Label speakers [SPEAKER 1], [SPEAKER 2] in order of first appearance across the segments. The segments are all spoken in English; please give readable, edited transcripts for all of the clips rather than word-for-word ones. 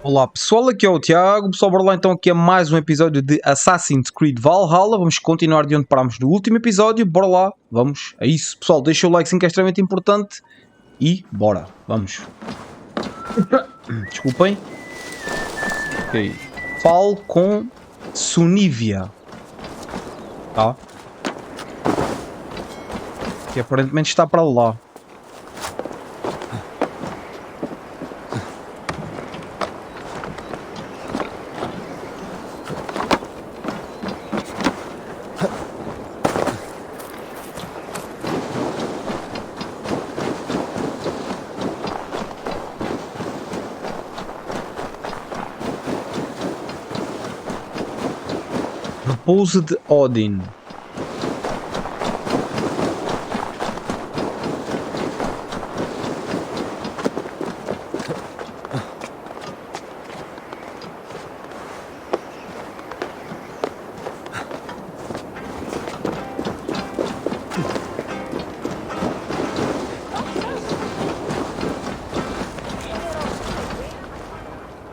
[SPEAKER 1] Olá pessoal, aqui é o Tiago. Pessoal, bora lá então aqui a mais um episódio de Assassins Creed Valhalla. Vamos continuar de onde parámos no último episódio. Bora lá, vamos a isso. Pessoal, deixa o like sim, que é extremamente importante. E bora, vamos. Desculpem. Ok. Falo com Sunívia. Tá? Que aparentemente está para lá. Repouso de Odin.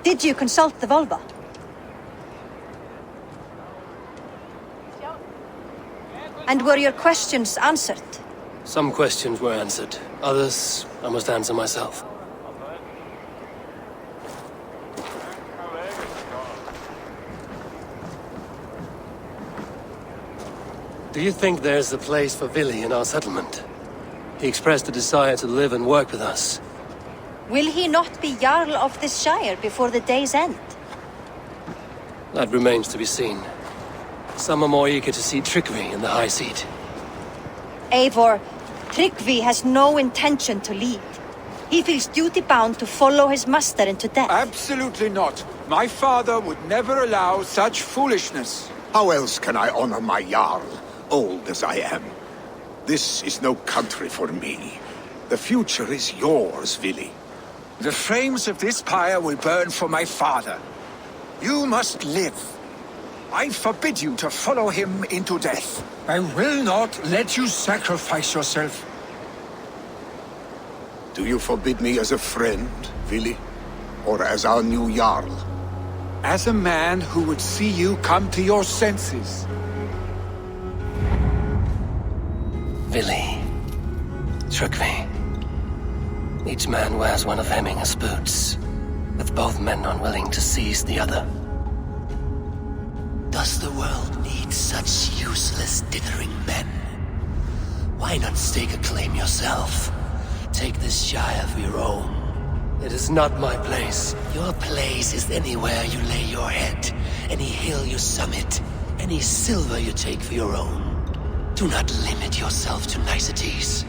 [SPEAKER 2] Did you consult the Volva? And were your questions answered?
[SPEAKER 3] Some questions were answered. Others, I must answer myself. Do you think there's a place for Vili in our settlement? He expressed a desire to live and work with us.
[SPEAKER 2] Will he not be Jarl of this shire before the day's end?
[SPEAKER 3] That remains to be seen. Some are more eager to see trickery in the high seat.
[SPEAKER 2] Eivor, Tryggvi has no intention to lead. He feels duty-bound to follow his master into death.
[SPEAKER 4] Absolutely not. My father would never allow such foolishness.
[SPEAKER 5] How else can I honor my Jarl, old as I am? This is no country for me. The future is yours, Vili.
[SPEAKER 4] The flames of this pyre will burn for my father. You must live. I forbid you to follow him into death. I will not let you sacrifice yourself.
[SPEAKER 5] Do you forbid me as a friend, Vili? Or as our new Jarl?
[SPEAKER 4] As a man who would see you come to your senses.
[SPEAKER 3] Vili. Tryggvi. Each man wears one of Hemminger's boots, with both men unwilling to seize the other. Does the world need such useless, dithering men? Why not stake a claim yourself? Take this shire for your own. It is not my place. Your place is anywhere you lay your head, any hill you summit, any silver you take for your own. Do not limit yourself to niceties.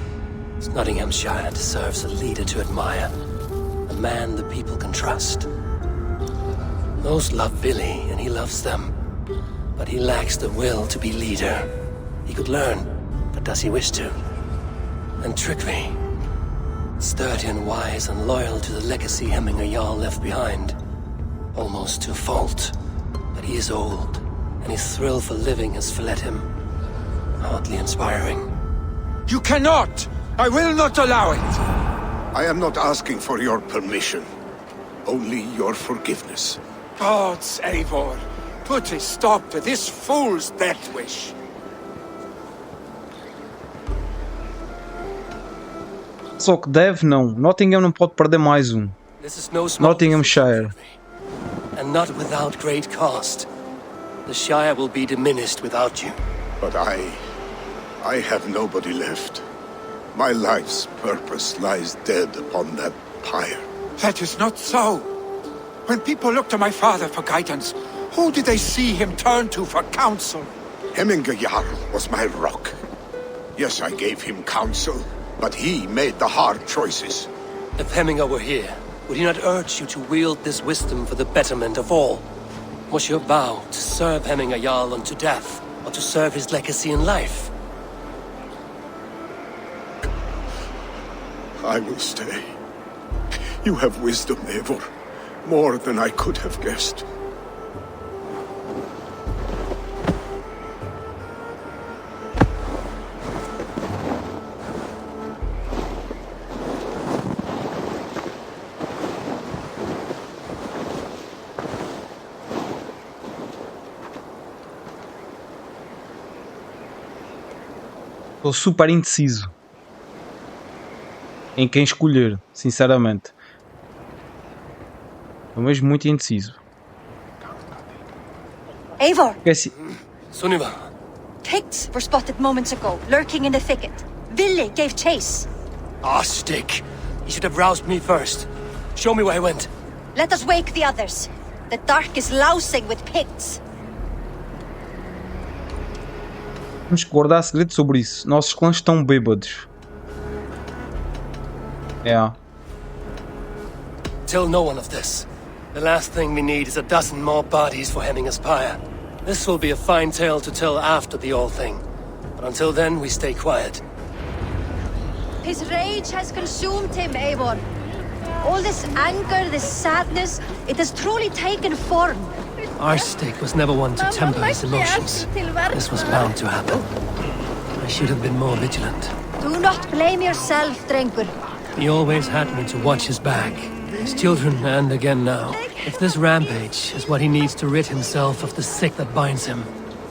[SPEAKER 3] Nottinghamshire deserves a leader to admire, a man the people can trust. Most love Vili, and he loves them. But he lacks the will to be leader. He could learn, but does he wish to? And Tryggvi, sturdy and wise and loyal to the legacy Hemminger Jarl left behind. Almost to a fault, but he is old, and his thrill for living has fled him. Hardly inspiring.
[SPEAKER 4] You cannot! I will not allow it!
[SPEAKER 5] I am not asking for your permission. Only your forgiveness.
[SPEAKER 4] Gods, Eivor, put a stop to this fool's death wish.
[SPEAKER 1] Só que deve não. Nottingham não pode perder mais um.
[SPEAKER 3] This is no small
[SPEAKER 1] Nottinghamshire.
[SPEAKER 3] decision, and not without great cost. The Shire will be diminished without you.
[SPEAKER 5] But I have nobody left. My life's purpose lies dead upon that pyre.
[SPEAKER 4] That is not so. When people look to my father for guidance, who did they see him turn to for counsel?
[SPEAKER 5] Hemminger Jarl was my rock. Yes, I gave him counsel, but he made the hard choices.
[SPEAKER 3] If Hemminger were here, would he not urge you to wield this wisdom for the betterment of all? Was your vow to serve Hemminger Jarl unto death, or to serve his legacy in life?
[SPEAKER 5] I will stay. You have wisdom, Eivor. More than I could have guessed.
[SPEAKER 1] Estou super indeciso em quem escolher, sinceramente. Estou mesmo muito indeciso.
[SPEAKER 2] Eivor,
[SPEAKER 3] Sunniva.
[SPEAKER 2] Picts were spotted moments ago, lurking in the thicket. Ville gave chase.
[SPEAKER 3] Ah, stick. You should have roused me first. Show me where he went.
[SPEAKER 2] Let us wake the others. The dark is lousing with Picts.
[SPEAKER 1] Temos que guardar segredo sobre isso. Nossos clãs estão bêbados. É.
[SPEAKER 3] Tell no one of this. The last thing we need is a dozen more bodies for Hemminger's pyre. This will be a fine tale to tell after the all thing. But until then, we stay quiet.
[SPEAKER 2] His rage has consumed him, Eivor. All this anger, this sadness, it has truly taken form.
[SPEAKER 3] Our stick was never one to temper his emotions. This was bound to happen. I should have been more vigilant.
[SPEAKER 2] Do not blame yourself, Drengur.
[SPEAKER 3] He always had me to watch his back. His children, and again now. If this rampage is what he needs to rid himself of the sick that binds him,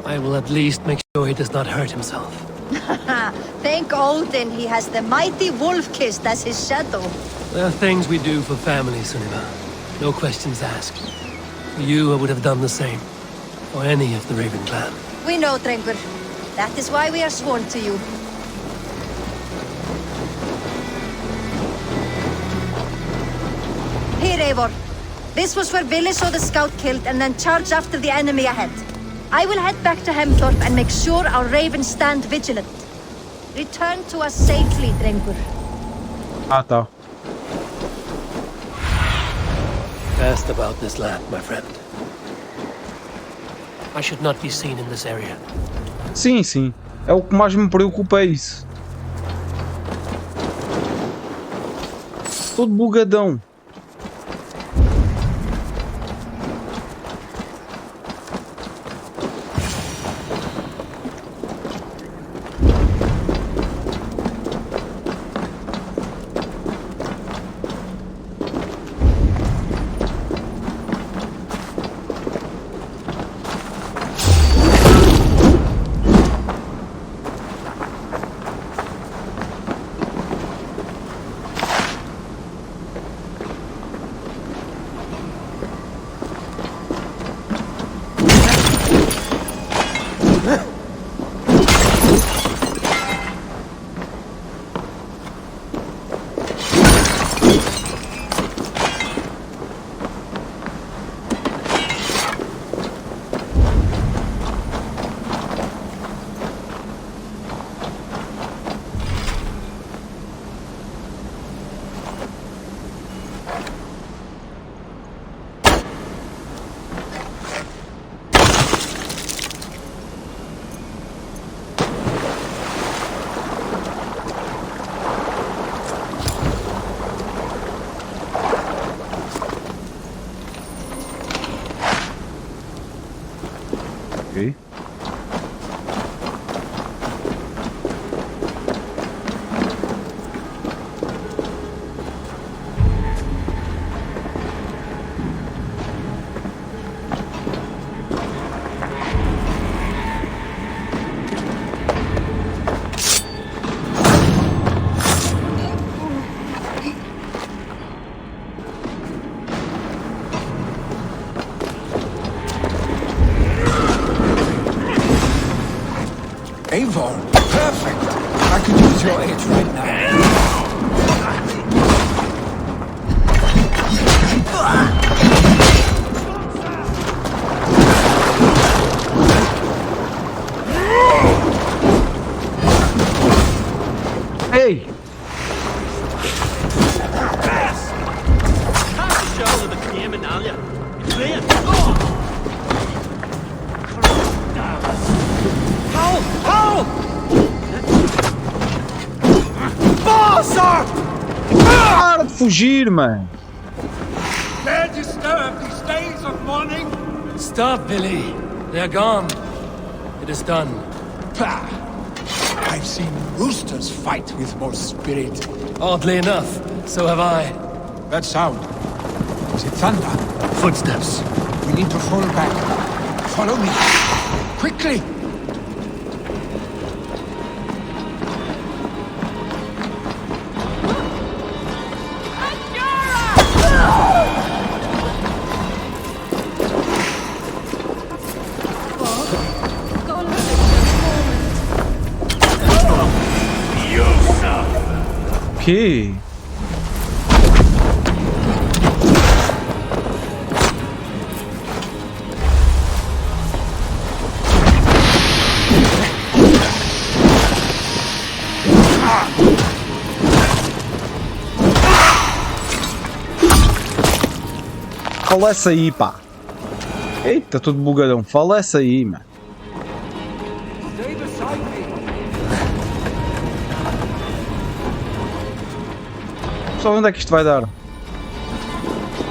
[SPEAKER 3] I will at least make sure he does not hurt himself.
[SPEAKER 2] Thank Odin he has the mighty Wolf-Kissed as his shadow.
[SPEAKER 3] There are things we do for family, Sunniva. No questions asked. For you, I would have done the same. For any of the Raven clan.
[SPEAKER 2] We know, Drengur. That is why we are sworn to you. Here, Eivor. This was where Ville saw the scout killed and then charged after the enemy ahead. I will head back to Hemthorpe and make sure our ravens stand vigilant. Return to us safely, Drengur.
[SPEAKER 1] Ah, tá.
[SPEAKER 3] Fast about this land, my friend. I should not be seen in this area.
[SPEAKER 1] Sim, sim. É o que mais me preocupa, é isso. Todo bugadão. Ok.
[SPEAKER 4] Eivor, perfect. I could use your aid right now.
[SPEAKER 1] Ei! Para de fugir, mano!
[SPEAKER 4] Dare disturb these days of mourning?
[SPEAKER 3] Stop, Billy. They're gone. It is done.
[SPEAKER 4] Pah! I've seen roosters fight with more spirit.
[SPEAKER 3] Oddly enough, so have I.
[SPEAKER 4] That sound. Is it thunder?
[SPEAKER 3] Footsteps.
[SPEAKER 4] We need to fall back. Follow me. Quickly!
[SPEAKER 1] quê? Falece aí, pá. Eita, tudo bugadão. Falece aí, mano. Só onde é que isto vai dar?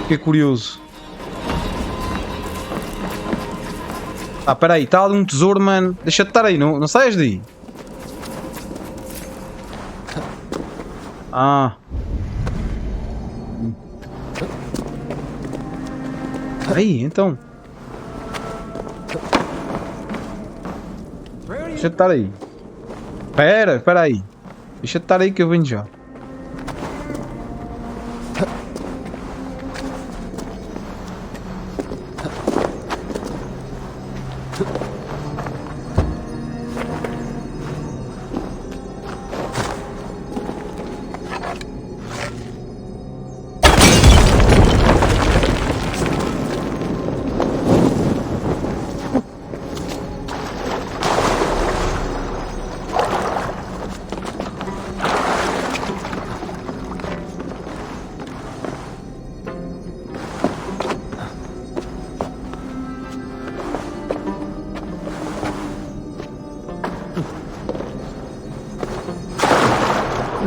[SPEAKER 1] Fiquei curioso. Ah, espera aí. Está ali um tesouro, mano. Deixa de estar aí. Não saias daí. Ah. Aí, então. Deixa de estar aí. Espera aí. Deixa de estar aí que eu venho já.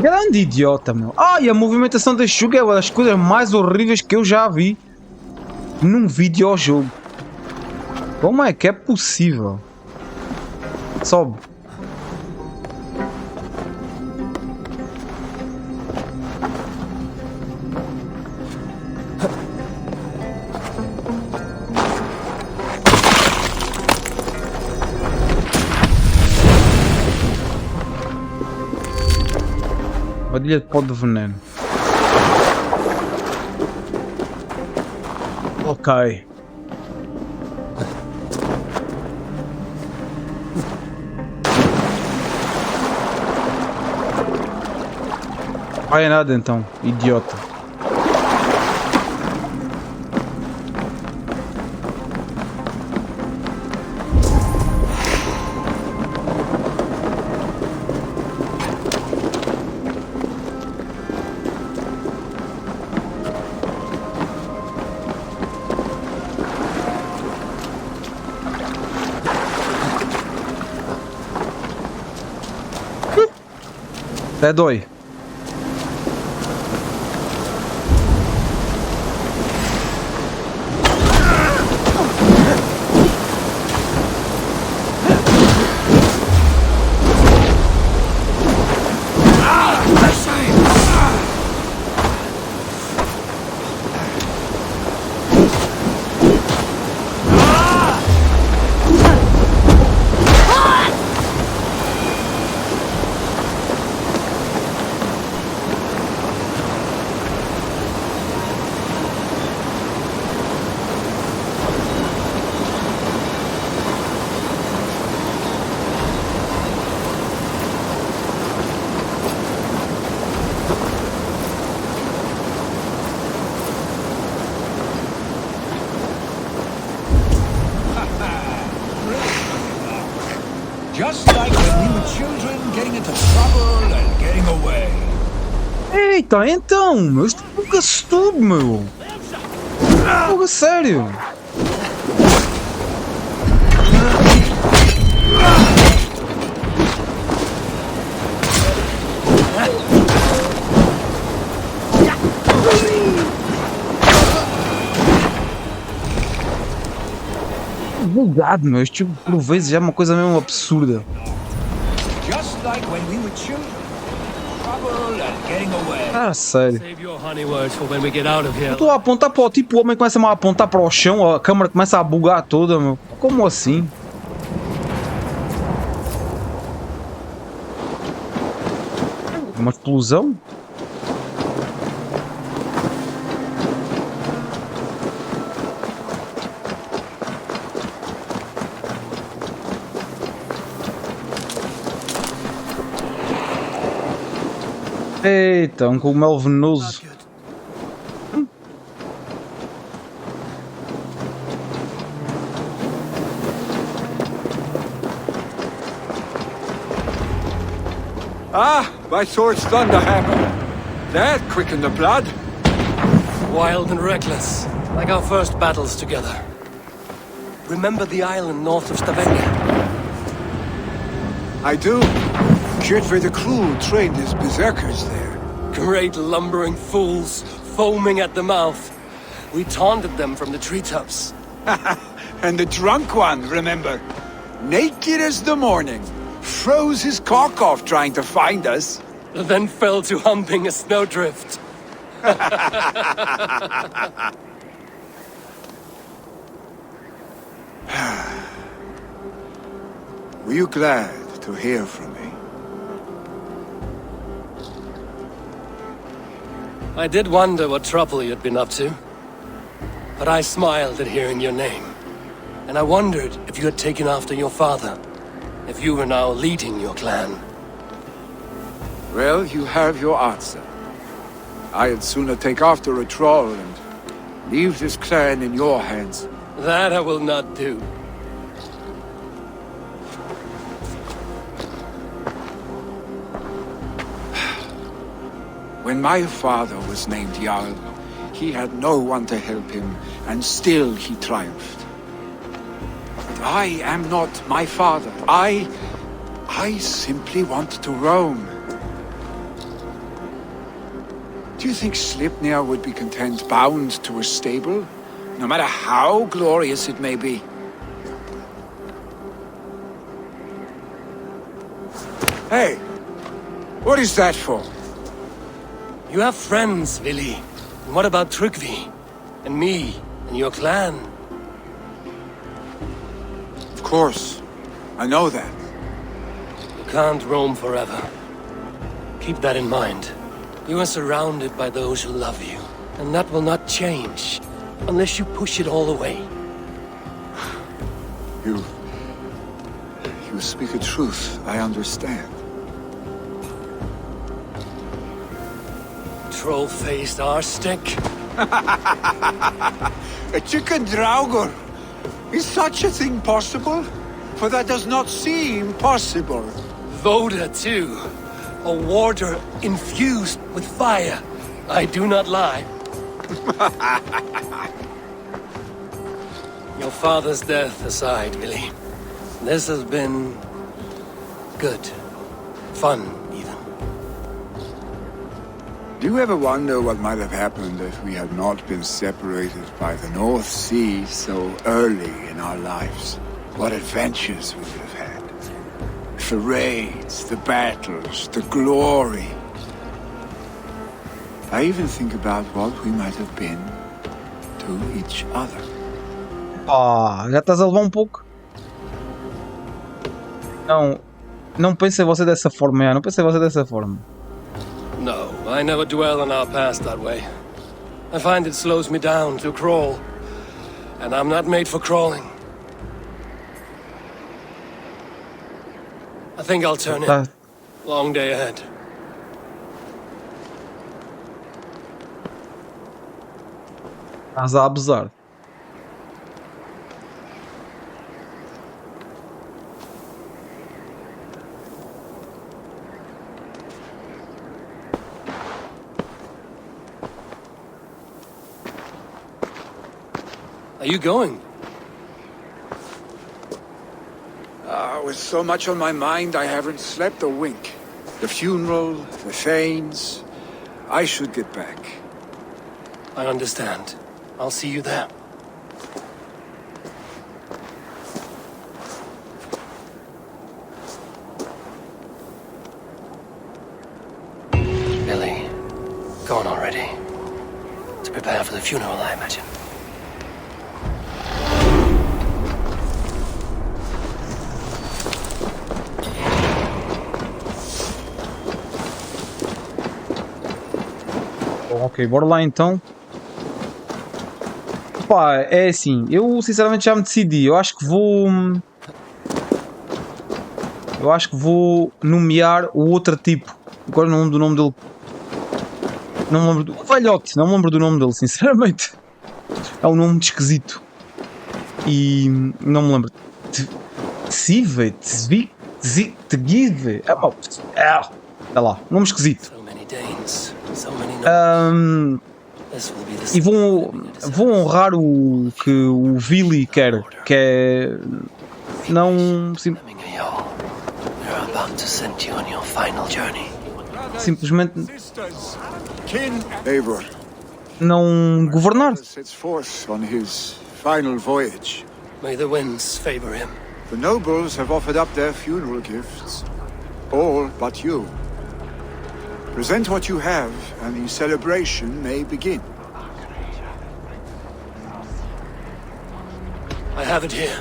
[SPEAKER 1] Grande idiota, meu. Ah, e a movimentação deste jogo é uma das coisas mais horríveis que eu já vi num videojogo. Como é que é possível? Sobe. Armadilha de pó de veneno. Ok. Vai nada então, idiota. Até dói.
[SPEAKER 4] Just like when we were children, getting into trouble and getting away.
[SPEAKER 1] Eita, então, meu, isto buga-se tudo, meu. Buga sério. Bugado, meu. Isto por vezes já é uma coisa mesmo absurda.
[SPEAKER 4] Just like when we were children, trouble and getting away.
[SPEAKER 1] Ah, sério.
[SPEAKER 3] Save your honey words for when we get out of here.
[SPEAKER 1] Eu estou a apontar para o tipo, o homem começa a apontar para o chão, a câmera começa a bugar toda, meu. Como assim? Uma explosão? Eita, um cogumelo venenoso.
[SPEAKER 4] Ah, my sword's thunderhammer. That quickened the blood.
[SPEAKER 3] Wild and reckless, like our first battles together. Remember the island north of Stavanger?
[SPEAKER 4] I do. Kjotve the Cruel trained his berserkers there.
[SPEAKER 3] Great lumbering fools, foaming at the mouth. We taunted them from the treetops.
[SPEAKER 4] And the drunk one, remember? Naked as the morning. Froze his cock off trying to find us.
[SPEAKER 3] Then fell to humping a snowdrift.
[SPEAKER 4] Were you glad to hear from me?
[SPEAKER 3] I did wonder what trouble you'd been up to. But I smiled at hearing your name. And I wondered if you had taken after your father. If you were now leading your clan.
[SPEAKER 4] Well, you have your answer. I'd sooner take after a troll and leave this clan in your hands.
[SPEAKER 3] That I will not do.
[SPEAKER 4] When my father was named Jarl, he had no one to help him, and still he triumphed. But I am not my father. I simply want to roam. Do you think Sleipnir would be content bound to a stable, no matter how glorious it may be? Hey, what is that for?
[SPEAKER 3] You have friends, Vili. And what about Tryggvi? And me? And your clan?
[SPEAKER 4] Of course, I know that.
[SPEAKER 3] You can't roam forever. Keep that in mind. You are surrounded by those who love you. And that will not change. Unless you push it all away.
[SPEAKER 4] You speak a truth, I understand.
[SPEAKER 3] Troll-faced arstick.
[SPEAKER 4] A chicken draugur! Is such a thing possible? For that does not seem possible.
[SPEAKER 3] Voda, too. A warder infused with fire. I do not lie. Your father's death aside, Vili. This has been... good. Fun, even.
[SPEAKER 4] Do you ever wonder what might have happened if we had not been separated by the North Sea so early in our lives? What adventures we would have had. The raids, the battles, the glory. I even think about what we might have been to each other.
[SPEAKER 1] Ah, já estás a levar um pouco. Não pensei você dessa forma, não pensei você dessa forma.
[SPEAKER 3] No, I never dwell on our past that way. I find it slows me down to crawl. And I'm not made for crawling. I think I'll turn in. Long day ahead.
[SPEAKER 1] Estás a abusar.
[SPEAKER 3] Are you going?
[SPEAKER 4] With so much on my mind, I haven't slept a wink. The funeral, the Thanes. I should get back.
[SPEAKER 3] I understand. I'll see you there. Billy, gone already. To prepare for the funeral, I imagine.
[SPEAKER 1] Ok, bora lá então. Pá, é assim, eu sinceramente já me decidi. Eu acho que vou nomear o outro tipo. Agora não lembro do nome dele Não me lembro do... O velhote, não me lembro do nome dele, sinceramente. É um nome muito esquisito. E não me lembro. Tsive, Tgive. Está lá, nome esquisito. E vou honrar o que o Vili quer, que é não simplesmente
[SPEAKER 4] Eivor.
[SPEAKER 1] não governar.
[SPEAKER 4] Sets forth on his final voyage.
[SPEAKER 3] May the winds favor him.
[SPEAKER 4] The nobles have offered up their funeral gifts. All but you. Present what you have, and the celebration may begin.
[SPEAKER 3] I have it here.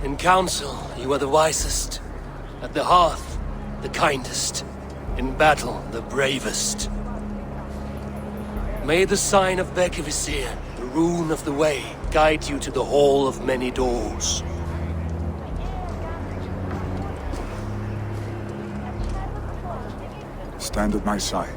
[SPEAKER 3] In council, you are the wisest. At the hearth, the kindest. In battle, the bravest. May the sign of Bekivizir, the rune of the way, guide you to the hall of many doors.
[SPEAKER 4] Stand at my side.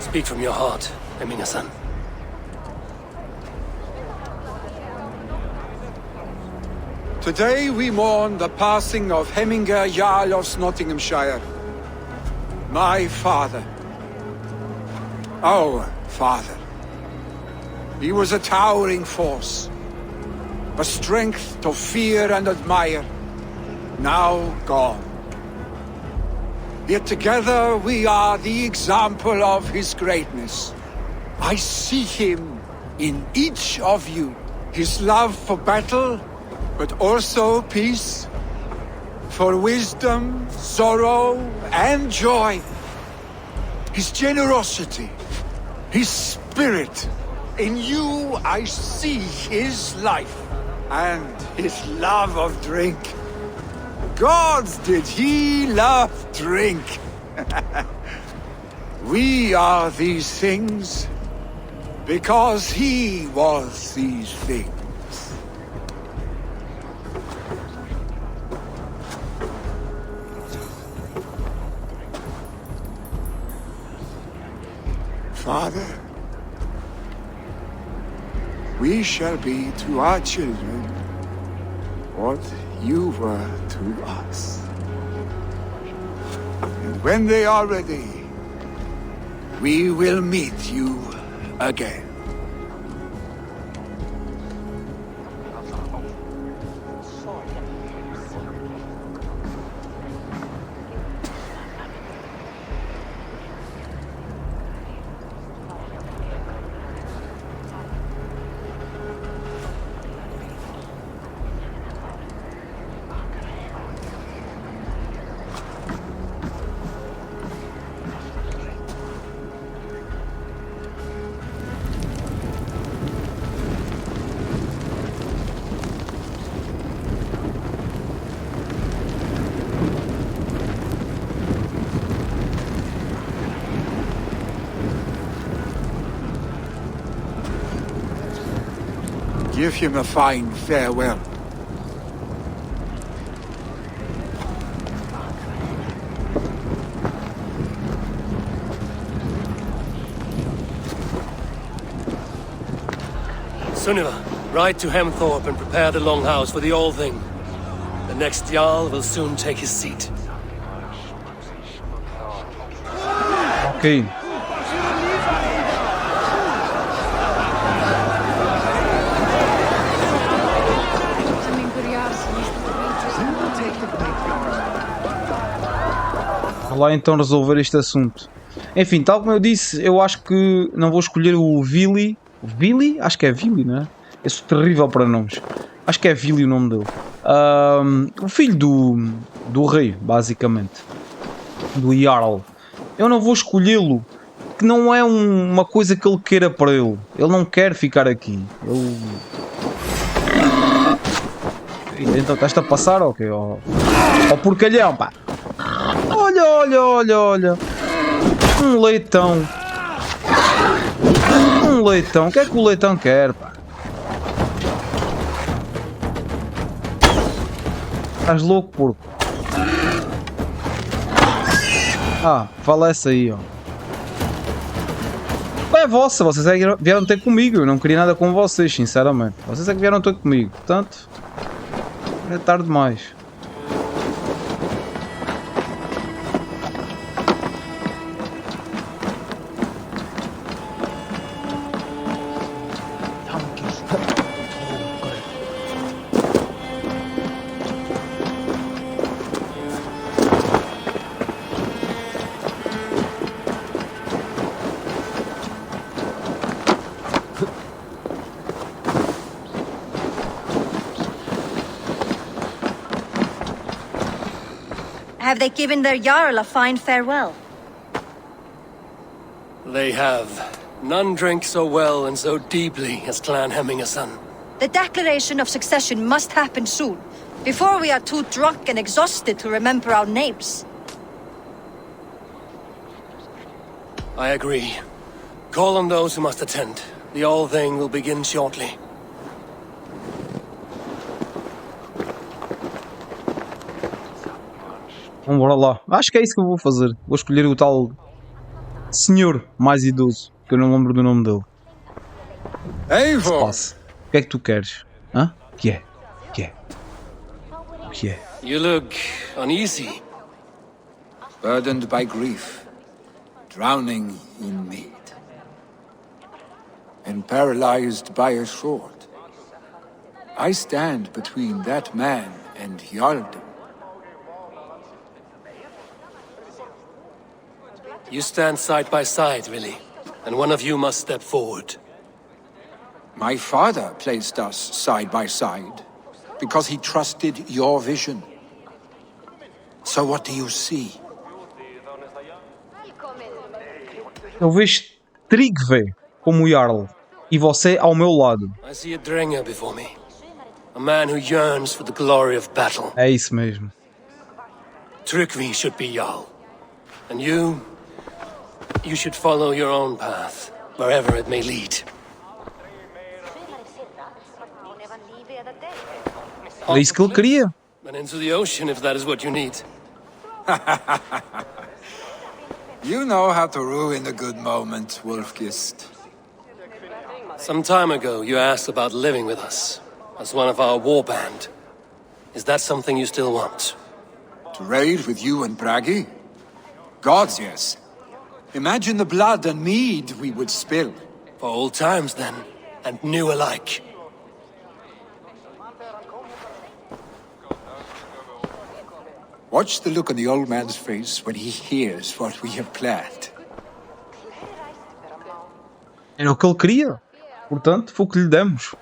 [SPEAKER 3] Speak from your heart, Eminasan.
[SPEAKER 4] Today we mourn the passing of Heminger Jarl of Nottinghamshire. My father. Our father. He was a towering force. A strength to fear and admire. Now gone. Yet together we are the example of his greatness. I see him in each of you. His love for battle, but also peace. For wisdom, sorrow, and joy. His generosity, his spirit. In you I see his life, and his love of drink. Gods, did he love drink! We are these things because he was these things. Father, we shall be to our children what you were to us. And when they are ready, we will meet you again. Give him a fine farewell.
[SPEAKER 3] Sunniva, ride to Hemthorpe and prepare the Longhouse for the All-Thing. The next Jarl will soon take his seat.
[SPEAKER 1] Ok. Vou lá então resolver este assunto. Enfim, tal como eu disse, eu acho que não vou escolher o Vili. O Vili? Acho que é Vili, não é? Eu sou terrível para nomes. Acho que é Vili o nome dele. O filho do rei, basicamente. Do Jarl. Eu não vou escolhê-lo que não é uma coisa que ele queira para ele. Ele não quer ficar aqui. Então estás-te a passar ou quê? Ó porcalhão, pá. Olha. Um leitão. O que é que o leitão quer, pá? Estás louco, porco? Falece aí, ó. É vossa, vocês é que vieram ter comigo. Eu não queria nada com vocês, sinceramente. Vocês é que vieram ter comigo. Portanto, é tarde demais.
[SPEAKER 2] Have they given their Jarl a fine farewell?
[SPEAKER 3] They have. None drink so well and so deeply as Clan Hemmingason.
[SPEAKER 2] The declaration of succession must happen soon, before we are too drunk and exhausted to remember our names.
[SPEAKER 3] I agree. Call on those who must attend. The All Thing will begin shortly.
[SPEAKER 1] Vamos bora lá. Acho que é isso que eu vou fazer. Vou escolher o tal senhor mais idoso, que eu não lembro do nome dele.
[SPEAKER 4] Eivor!
[SPEAKER 1] O que é que tu queres? Hã? O que é?
[SPEAKER 3] You look uneasy.
[SPEAKER 4] Burdened by grief, drowning in need, and paralyzed by a sword. I stand between that man and Jarldom.
[SPEAKER 3] You stand side by side, really, and one of you must step forward.
[SPEAKER 4] My father placed us side by side because he trusted your vision. So what do you see?
[SPEAKER 1] Eu vejo Tryggve como Jarl e você ao meu lado.
[SPEAKER 3] I see a Drenger before me. A man who yearns for the glory of battle.
[SPEAKER 1] É isso mesmo.
[SPEAKER 3] Tryggve should be Jarl. And you should follow your own path, wherever it may lead.
[SPEAKER 1] É isso que ele queria.
[SPEAKER 3] And into the ocean if that is what you need.
[SPEAKER 4] You know how to ruin a good moment, Wolfgist.
[SPEAKER 3] Some time ago, you asked about living with us, as one of our war band. Is that something you still want?
[SPEAKER 4] To raid with you and Bragi? Gods, yes. Imagine the blood and mead we would spill.
[SPEAKER 3] For old times, then, and new alike.
[SPEAKER 4] Watch the look on the old man's face when he hears what we have planned.
[SPEAKER 1] Era o que ele queria. Portanto, foi o que lhe demos.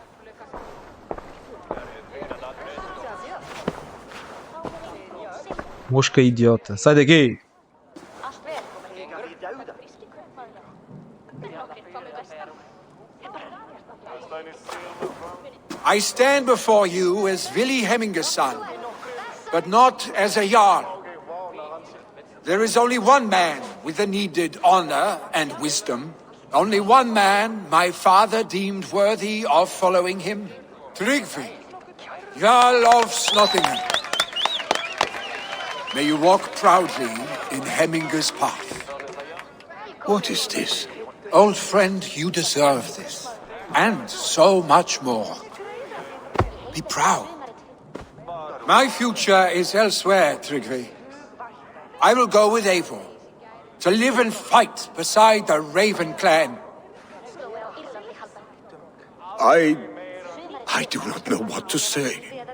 [SPEAKER 1] Mosca idiota. Sai daqui.
[SPEAKER 4] I stand before you as Vili Hemmingason, but not as a Jarl. There is only one man with the needed honor and wisdom. Only one man my father deemed worthy of following him. Tryggvi, Jarl of Snottingham. May you walk proudly in Hemminga's path. What is this? Old friend, you deserve this. And so much more. Be proud. My future is elsewhere, Tryggvi. I will go with Eivor, to live and fight beside the Raven clan.
[SPEAKER 5] I do not know what to say.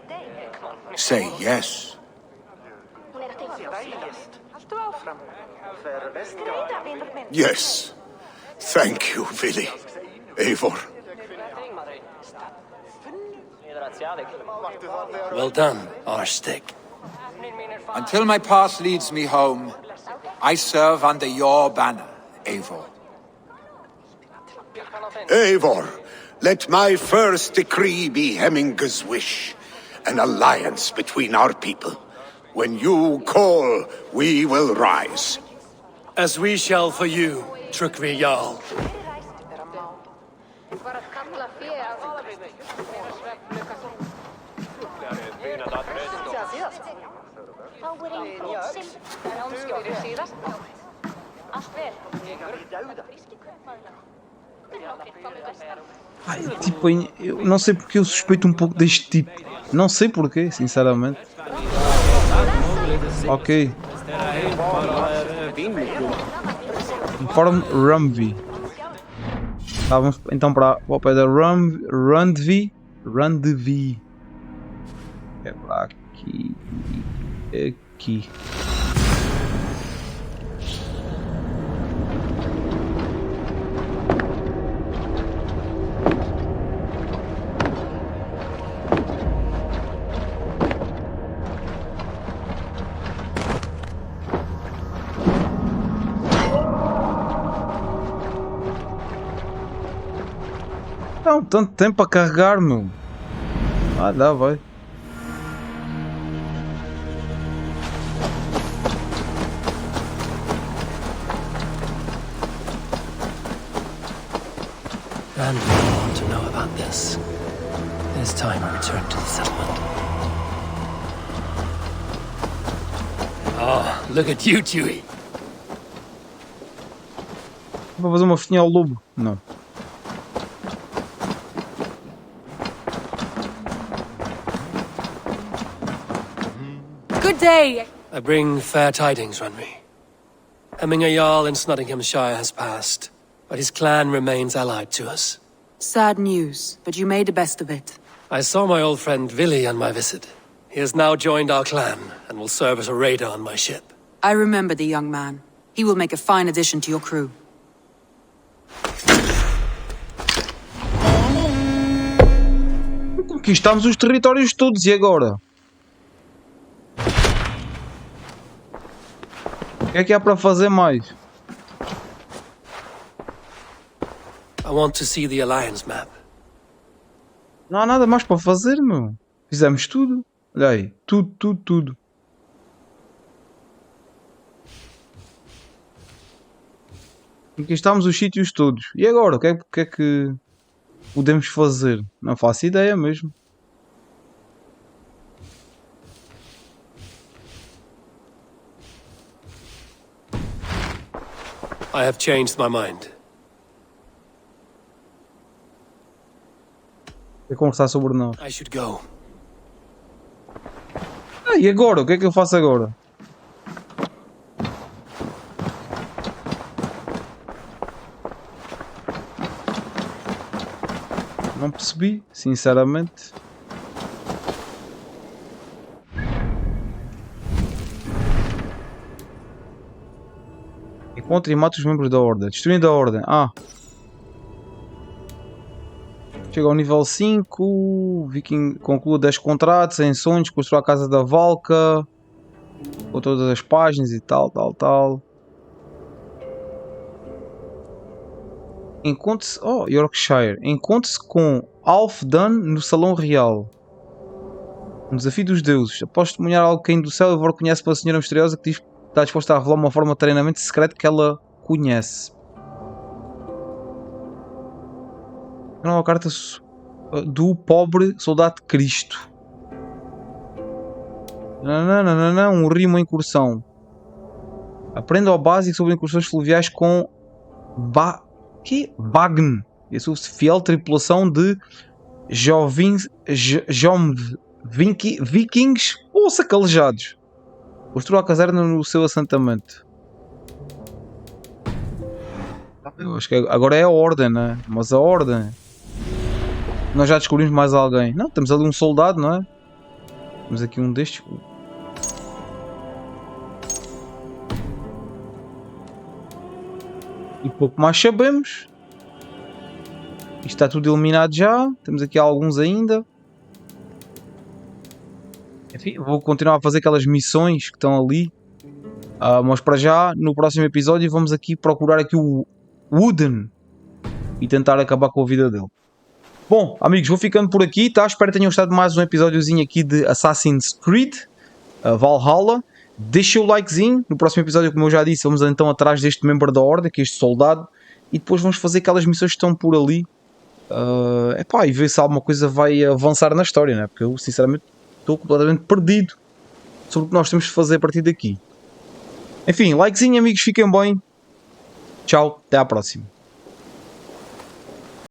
[SPEAKER 4] Say yes.
[SPEAKER 5] Yes. Thank you, Vili. Eivor.
[SPEAKER 3] Well done, Arstig.
[SPEAKER 4] Until my path leads me home, I serve under your banner, Eivor.
[SPEAKER 5] Eivor, let my first decree be Hemminger's wish. An alliance between our people. When you call, we will rise.
[SPEAKER 3] As we shall for you, Trukvi Jarl.
[SPEAKER 1] Ai, tipo, eu não sei porque eu suspeito um pouco deste tipo. Não sei porquê, sinceramente. Ok. Informe Rumvi. Vamos então para o pé da Rundvi. É para aqui. Aqui. Não, tanto tempo para carregar, meu. Ah, dá, vai.
[SPEAKER 3] And we want to know about this. It is time we return to the settlement. Oh, look at you, Chewie.
[SPEAKER 1] Vou fazer uma festinha ao lobo. Não.
[SPEAKER 6] Good day.
[SPEAKER 3] I bring fair tidings, Runry. Hemminger Jarl in Nottinghamshire has passed, but his clan remains allied to us.
[SPEAKER 6] Sad news, but you made the best of it.
[SPEAKER 3] I saw my old friend Vili on my visit. He has now joined our clan and will serve as a raider on my ship.
[SPEAKER 6] I remember the young man. He will make a fine addition to your crew.
[SPEAKER 1] Conquistamos os territórios todos e agora? O que é há para fazer mais?
[SPEAKER 3] I want to see the Alliance map.
[SPEAKER 1] Não há nada mais para fazer, meu. Fizemos tudo. Olha aí, tudo. Conquistámos os sítios todos. E agora? O que é que podemos fazer? Não faço ideia mesmo.
[SPEAKER 3] I have changed my mind.
[SPEAKER 1] É conversar sobre nós.
[SPEAKER 3] I should go.
[SPEAKER 1] Ah, e agora? O que é que eu faço agora? Não percebi, sinceramente. Encontre e mate os membros da Ordem. Destruindo a Ordem. Ah. Chega ao nível 5. Viking conclua 10 contratos em sonhos. Construa a casa da Valka. Com todas as páginas e tal. Encontre-se. Oh, Yorkshire. Encontre-se com Alfdan no Salão Real. Um desafio dos deuses. Após testemunhar alguém do céu, Eivor conhece uma senhora misteriosa que diz que está disposta a revelar uma forma de treinamento secreto que ela conhece. Uma carta do pobre soldado de Cristo. Um rimo em incursão. Aprenda ao básico sobre incursões fluviais com Vagn e a sua fiel tripulação de Vikings ou sacalejados. Construa a caserna no seu assentamento. Eu acho que agora é a Ordem, né? Mas a Ordem... Nós já descobrimos mais alguém. Não, temos ali um soldado, não é? Temos aqui um destes. E pouco mais sabemos. Isto está tudo eliminado já. Temos aqui alguns ainda. Enfim, vou continuar a fazer aquelas missões que estão ali. Mas para já, no próximo episódio, vamos aqui procurar aqui o Wooden. e tentar acabar com a vida dele. Bom, amigos, vou ficando por aqui, tá? Espero que tenham gostado de mais um episódiozinho aqui de Assassin's Creed Valhalla. Deixa o likezinho. No próximo episódio, como eu já disse, vamos então atrás deste membro da Ordem, que é este soldado, e depois vamos fazer aquelas missões que estão por ali. E ver se alguma coisa vai avançar na história, né? Porque eu sinceramente estou completamente perdido sobre o que nós temos de fazer a partir daqui. Enfim, likezinho, amigos, fiquem bem. Tchau, até à próxima.